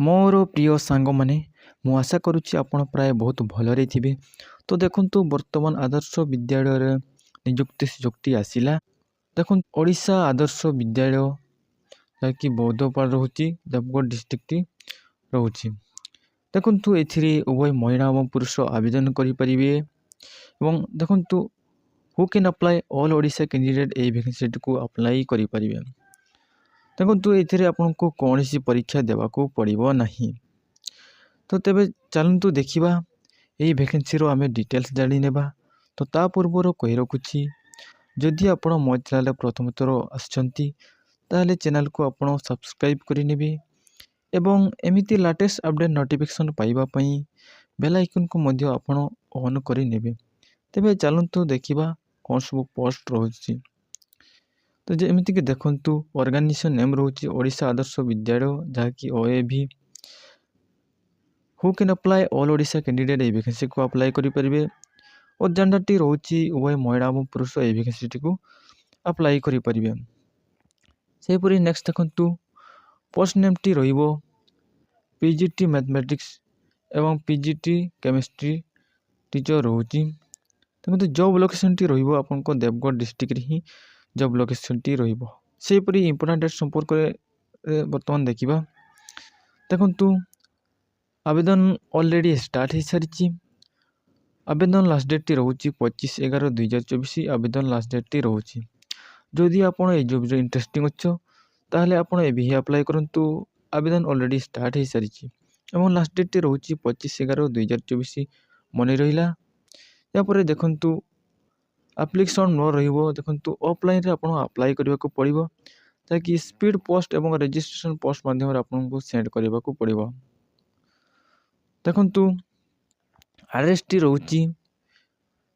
ମୋର ପ୍ରିୟ ସାଙ୍ଗମାନେ, ମୁଁ ଆଶା କରୁଛି ଆପଣ ପ୍ରାୟ ବହୁତ ଭଲରେ ଥିବେ। ତ ଦେଖନ୍ତୁ, ବର୍ତ୍ତମାନ ଆଦର୍ଶ ବିଦ୍ୟାଳୟରେ ନିଯୁକ୍ତି ସୁଯୋଗଟି ଆସିଲା। ଦେଖନ୍ତୁ, ଓଡ଼ିଶା ଆଦର୍ଶ ବିଦ୍ୟାଳୟ ଯାହାକି ବୌଦ୍ଧପାଳ ରହୁଛି, ଦେବଗଡ଼ ଡିଷ୍ଟ୍ରିକ୍ଟଟି ରହୁଛି। ଦେଖନ୍ତୁ, ଏଥିରେ ଉଭୟ ମହିଳା ଏବଂ ପୁରୁଷ ଆବେଦନ କରିପାରିବେ। ଏବଂ ଦେଖନ୍ତୁ, who can apply all Odisha candidate ଏହି ଭ୍ୟାକେନ୍ସିଟିକୁ ଆପ୍ଲାଏ କରିପାରିବେ। ଦେଖନ୍ତୁ, ଏଥିରେ ଆପଣଙ୍କୁ କୌଣସି ପରୀକ୍ଷା ଦେବାକୁ ପଡ଼ିବ ନାହିଁ। ତ ତେବେ ଚାଲନ୍ତୁ ଦେଖିବା ଏହି ଭ୍ୟାକେନ୍ସିର ଆମେ ଡିଟେଲ୍ସ ଜାଣିନେବା। ତ ତା ପୂର୍ବରୁ କହି ରଖୁଛି, ଯଦି ଆପଣ ମୋ ଚ୍ୟାନେଲରେ ପ୍ରଥମ ଥର ଆସିଛନ୍ତି ତାହେଲେ ଚ୍ୟାନେଲକୁ ଆପଣ ସବସ୍କ୍ରାଇବ୍ କରିନେବେ ଏବଂ ଏମିତି ଲାଟେଷ୍ଟ ଅପଡେଟ୍ ନୋଟିଫିକେସନ୍ ପାଇବା ପାଇଁ ବେଲ୍ ଆଇକନ୍କୁ ମଧ୍ୟ ଆପଣ ଅନ୍ କରିନେବେ। ତେବେ ଚାଲନ୍ତୁ ଦେଖିବା କ'ଣ ସବୁ ପୋଷ୍ଟ ରହୁଛି। ତ ଯେମିତିକି ଦେଖନ୍ତୁ, ଅର୍ଗାନାଇଜେସନ୍ ନେମ୍ ରହୁଛି ଓଡ଼ିଶା ଆଦର୍ଶ ବିଦ୍ୟାଳୟ, ଯାହାକି OAV। Who can apply all Odisha candidate ଏହି ଭ୍ୟାକେନ୍ସିକୁ ଆପ୍ଲାଏ କରିପାରିବେ। ଓ ଜେଣ୍ଡରଟି ରହୁଛି ଉଭୟ ମହିଳା ଏବଂ ପୁରୁଷ ଏହି ଭ୍ୟାକେନ୍ସିଟିକୁ ଆପ୍ଲାଏ କରିପାରିବେ। ସେହିପରି ନେକ୍ସଟ ଦେଖନ୍ତୁ, ପୋଷ୍ଟ ନେମ୍ଟି ରହିବ PGT ମ୍ୟାଥମେଟିକ୍ସ ଏବଂ PGT କେମିଷ୍ଟ୍ରି ଟିଚର ରହୁଛି। ଦେଖନ୍ତୁ, ଜବ୍ ଲୋକେସନଟି ରହିବ ଆପଣଙ୍କ ଦେବଗଡ଼ ଡିଷ୍ଟ୍ରିକ୍ଟରେ ହିଁ ଜବ୍ ଲୋକେସନଟି ରହିବ। ସେହିପରି ଇମ୍ପୋର୍ଟାଣ୍ଟ ଡେଟ୍ ସମ୍ପର୍କରେ ବର୍ତ୍ତମାନ ଦେଖିବା। ଦେଖନ୍ତୁ, ଆବେଦନ ଅଲରେଡ଼ି ଷ୍ଟାର୍ଟ ହୋଇସାରିଛି। ଆବେଦନ ଲାଷ୍ଟ ଡେଟ୍ଟି ରହୁଛି 25/11/2024। ଆବେଦନ ଲାଷ୍ଟ ଡେଟ୍ଟି ରହୁଛି। ଯଦି ଆପଣ এই ଜବ୍ରେ ଇଣ୍ଟରେଷ୍ଟିଂ ଅଛ ତାହେଲେ ଆପଣ ଏବେ ହିଁ ଆପ୍ଲାଏ କରନ୍ତୁ। ଆବେଦନ ଅଲରେଡ଼ି ଷ୍ଟାର୍ଟ ହୋଇସାରିଛି ଏବଂ ଲାଷ୍ଟ ଡେଟ୍ଟି ରହୁଛି 25/11/2024। ମନେ ରହିଲା। ଏହାପରେ ଦେଖନ୍ତୁ, ଆପ୍ଲିକେସନ୍ ନ ରହିବ। ଦେଖନ୍ତୁ, ଅଫଲାଇନ୍ରେ ଆପଣ ଆପ୍ଲାଏ କରିବାକୁ ପଡ଼ିବ, ଯାହାକି ସ୍ପିଡ଼ ପୋଷ୍ଟ ଏବଂ ରେଜିଷ୍ଟ୍ରେସନ ପୋଷ୍ଟ ମାଧ୍ୟମରେ ଆପଣଙ୍କୁ ସେଣ୍ଡ କରିବାକୁ ପଡ଼ିବ। ଦେଖନ୍ତୁ, ଆଡ୍ରେସଟି ରହୁଛି,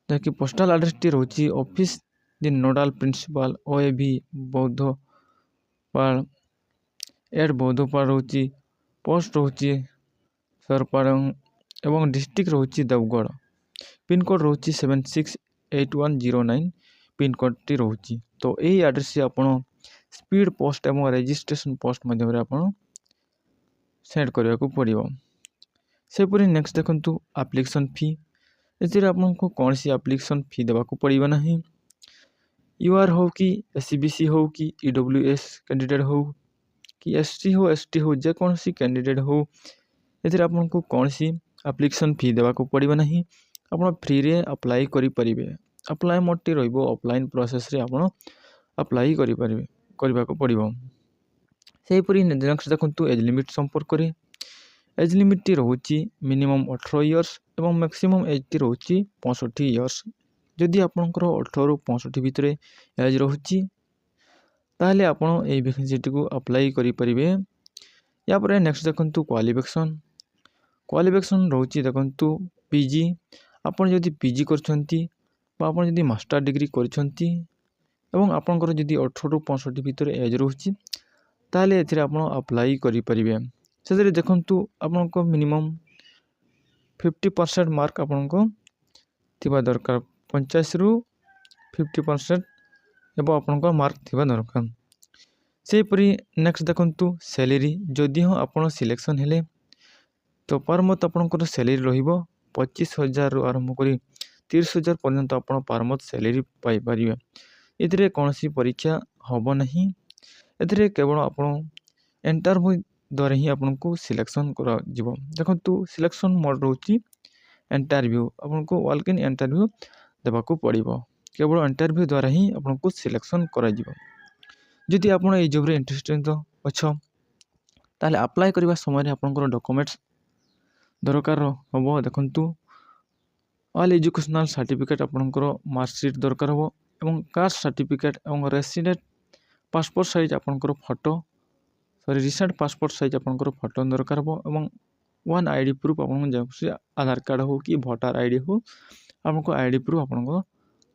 ଯାହାକି ପୋଷ୍ଟାଲ ଆଡ୍ରେସଟି ରହୁଛି ଅଫିସ ଦି ନୋଡାଲ ପ୍ରିନ୍ସିପାଲ OAV ବୌଦ୍ଧପାଳ ବୌଦ୍ଧପାଳ ରହୁଛି। ପୋଷ୍ଟ ରହୁଛି ସରପାରଙ୍ଗ ଏବଂ ଡିଷ୍ଟ୍ରିକ୍ଟ ରହୁଛି ଦେବଗଡ଼। ପିନକୋଡ଼ ରହୁଛି 768109 ପିନକୋଡ଼ଟି ରହୁଛି। ତ ଏହି ଆଡ୍ରେସରେ ଆପଣ ସ୍ପିଡ଼ ପୋଷ୍ଟ ଏବଂ ରେଜିଷ୍ଟ୍ରେସନ ପୋଷ୍ଟ ମାଧ୍ୟମରେ ଆପଣ ସେଣ୍ଡ କରିବାକୁ ପଡ଼ିବ। ସେପରି ନେକ୍ସଟ ଦେଖନ୍ତୁ, ଆପ୍ଲିକେସନ୍ ଫି। ଏଥିରେ ଆପଣଙ୍କୁ କୌଣସି ଆପ୍ଲିକେସନ୍ ଫି ଦେବାକୁ ପଡ଼ିବ ନାହିଁ। UR ହେଉ କି SCBC ହେଉ କି EWS କ୍ୟାଣ୍ଡିଡେଟ୍ ହେଉ କି SC ହେଉ ST ହେଉ, ଯେକୌଣସି କ୍ୟାଣ୍ଡିଡେଟ୍ ହେଉ, ଏଥିରେ ଆପଣଙ୍କୁ କୌଣସି ଆପ୍ଲିକେସନ୍ ଫି ଦେବାକୁ ପଡ଼ିବ ନାହିଁ। ଆପଣ ଫ୍ରିରେ ଆପ୍ଲାଏ କରିପାରିବେ। ଆପ୍ଲାଏ ମୋଡ଼ଟି ରହିବ ଅଫଲାଇନ୍ ପ୍ରୋସେସରେ ଆପଣ ଆପ୍ଲାଏ କରିବାକୁ ପଡ଼ିବ। ସେହିପରି ନେକ୍ସଟ ଦେଖନ୍ତୁ, ଏଜ୍ ଲିମିଟ୍ ସମ୍ପର୍କରେ। ଏଜ୍ ଲିମିଟ୍ଟି ରହୁଛି ମିନିମମ୍ 18 ଇୟର୍ସ ଏବଂ ମ୍ୟାକ୍ସିମମ୍ ଏଜ୍ଟି ରହୁଛି 65 ଇୟର୍ସ। ଯଦି ଆପଣଙ୍କର 18ରୁ 65 ଭିତରେ ଏଜ୍ ରହୁଛି ତାହେଲେ ଆପଣ ଏହି ଭ୍ୟାକେନ୍ସିଟିକୁ ଆପ୍ଲାଏ କରିପାରିବେ। ଏହାପରେ ନେକ୍ସଟ ଦେଖନ୍ତୁ, କ୍ୱାଲିଫିକେସନ୍ ରହୁଛି। ଦେଖନ୍ତୁ, PG। ଆପଣ ଯଦି PG କରିଛନ୍ତି ବା ଆପଣ ଯଦି ମାଷ୍ଟର ଡିଗ୍ରୀ କରିଛନ୍ତି ଏବଂ ଆପଣଙ୍କର ଯଦି 18ରୁ 65 ଭିତରେ ଏଜ୍ ରହୁଛି ତାହେଲେ ଏଥିରେ ଆପଣ ଆପ୍ଲାଏ କରିପାରିବେ। ସେଥିରେ ଦେଖନ୍ତୁ, ଆପଣଙ୍କ ମିନିମମ୍ 50% ମାର୍କ ଆପଣଙ୍କ ଥିବା ଦରକାର। 50ରୁ 50% ଏବଂ ଆପଣଙ୍କ ମାର୍କ ଥିବା ଦରକାର। ସେହିପରି ନେକ୍ସଟ ଦେଖନ୍ତୁ, ସ୍ୟାଲେରୀ। ଯଦି ଆପଣ ସିଲେକ୍ସନ୍ ହେଲେ ତ ପର୍ ମନ୍ଥ ଆପଣଙ୍କର ସ୍ୟାଲେରୀ ରହିବ 25,000ରୁ ଆରମ୍ଭ କରି 30,000 ପର୍ଯ୍ୟନ୍ତ ଆପଣ ପର୍ ମନ୍ଥ ସ୍ୟାଲେରୀ ପାଇପାରିବେ। ଏଥିରେ କୌଣସି ପରୀକ୍ଷା ହେବ ନାହିଁ। ଏଥିରେ କେବଳ ଆପଣ ଇଣ୍ଟରଭ୍ୟୁ ଦ୍ୱାରା ହିଁ ଆପଣଙ୍କୁ ସିଲେକ୍ସନ୍ କରାଯିବ। ଦେଖନ୍ତୁ, ସିଲେକ୍ସନ୍ ମୋଡ଼ ରହୁଛି ଇଣ୍ଟରଭ୍ୟୁ। ଆପଣଙ୍କୁ ୱାକ୍ ଇନ୍ ଇଣ୍ଟରଭ୍ୟୁ ଦେବାକୁ ପଡ଼ିବ। କେବଳ ଇଣ୍ଟରଭ୍ୟୁ ଦ୍ୱାରା ହିଁ ଆପଣଙ୍କୁ ସିଲେକ୍ସନ୍ କରାଯିବ। ଯଦି ଆପଣ ଏହି ଜବ୍ରେ ଇଣ୍ଟରେଷ୍ଟେଡ୍ ଅଛ ତାହେଲେ ଆପ୍ଲାଏ କରିବା ସମୟରେ ଆପଣଙ୍କର ଡକୁମେଣ୍ଟସ୍ ଦରକାର ହେବ। ଦେଖନ୍ତୁ, ଅଲ୍ ଏଜୁକେସନାଲ୍ ସାର୍ଟିଫିକେଟ୍, ଆପଣଙ୍କର ମାର୍କସିଟ୍ ଦରକାର ହେବ ଏବଂ କାଷ୍ଟ ସାର୍ଟିଫିକେଟ୍ ଏବଂ ରେସିଡେଣ୍ଟ ପାସପୋର୍ଟ ସାଇଜ୍ ଆପଣଙ୍କର ଫଟୋ ରିସେଣ୍ଟ ପାସପୋର୍ଟ ସାଇଜ୍ ଆପଣଙ୍କର ଫଟୋ ଦରକାର ହେବ ଏବଂ ୱାନ୍ ID ପ୍ରୁଫ୍ ଆପଣଙ୍କ ଯେକୌଣସି ଆଧାର କାର୍ଡ଼ ହେଉ କି ଭୋଟର ID ହେଉ, ଆପଣଙ୍କ ID ପ୍ରୁଫ୍ ଆପଣଙ୍କ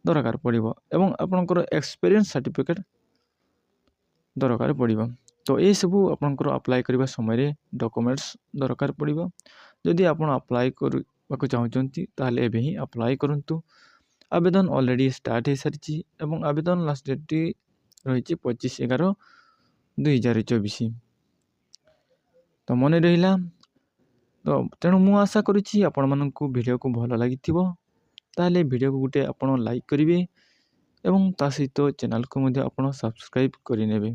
ଦରକାର ପଡ଼ିବ ଏବଂ ଆପଣଙ୍କର ଏକ୍ସପିରିଏନ୍ସ ସାର୍ଟିଫିକେଟ୍ ଦରକାର ପଡ଼ିବ। ତ ଏସବୁ ଆପଣଙ୍କର ଆପ୍ଲାଏ କରିବା ସମୟରେ ଡକୁମେଣ୍ଟସ୍ ଦରକାର ପଡ଼ିବ। ଯଦି ଆପଣ ଆପ୍ଲାଏ କରିବାକୁ ଚାହୁଁଛନ୍ତି ତାହେଲେ ଏବେ ହିଁ ଆପ୍ଲାଏ କରନ୍ତୁ। ଆବେଦନ ଅଲରେଡ଼ି ଷ୍ଟାର୍ଟ ହୋଇସାରିଛି ଏବଂ ଆବେଦନ ଲାଷ୍ଟ ଡେଟ୍ଟି ରହିଛି 25/11/2024। ତ ମନେ ରହିଲା। ତ ତେଣୁ ମୁଁ ଆଶା କରୁଛି ଆପଣମାନଙ୍କୁ ଭିଡ଼ିଓକୁ ଭଲ ଲାଗିଥିବ। ତାହେଲେ ଭିଡ଼ିଓକୁ ଗୋଟେ ଆପଣ ଲାଇକ୍ କରିବେ ଏବଂ ତା ସହିତ ଚ୍ୟାନେଲକୁ ମଧ୍ୟ ଆପଣ ସବସ୍କ୍ରାଇବ୍ କରିନେବେ।